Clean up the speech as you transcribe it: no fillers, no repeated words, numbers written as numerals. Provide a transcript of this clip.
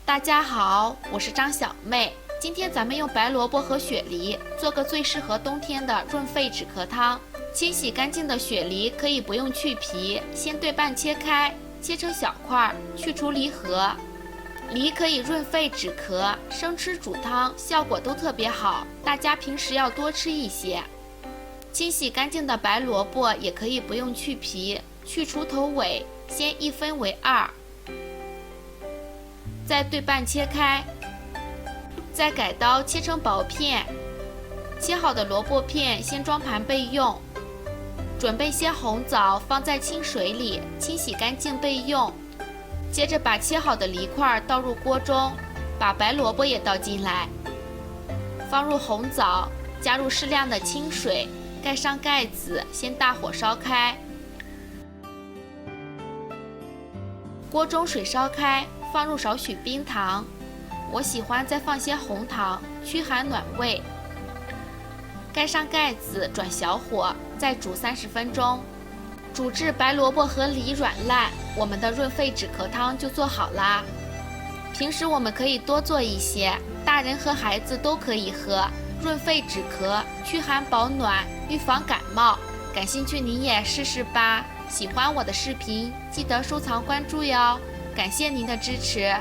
大家好，我是张小妹。今天咱们用白萝卜和雪梨做个最适合冬天的润肺止咳汤。清洗干净的雪梨可以不用去皮，先对半切开，切成小块，去除梨核。梨可以润肺止咳，生吃煮汤效果都特别好，大家平时要多吃一些。清洗干净的白萝卜也可以不用去皮，去除头尾，先一分为二，再对半切开，再改刀切成薄片。切好的萝卜片先装盘备用。准备些红枣放在清水里，清洗干净备用。接着把切好的梨块倒入锅中，把白萝卜也倒进来，放入红枣，加入适量的清水，盖上盖子，先大火烧开。锅中水烧开，放入少许冰糖，我喜欢再放些红糖，驱寒暖胃。盖上盖子，转小火，再煮30分钟，煮至白萝卜和梨软烂，我们的润肺止咳汤就做好啦。平时我们可以多做一些，大人和孩子都可以喝，润肺止咳，驱寒保暖，预防感冒。感兴趣您也试试吧。喜欢我的视频，记得收藏关注哟，感谢您的支持。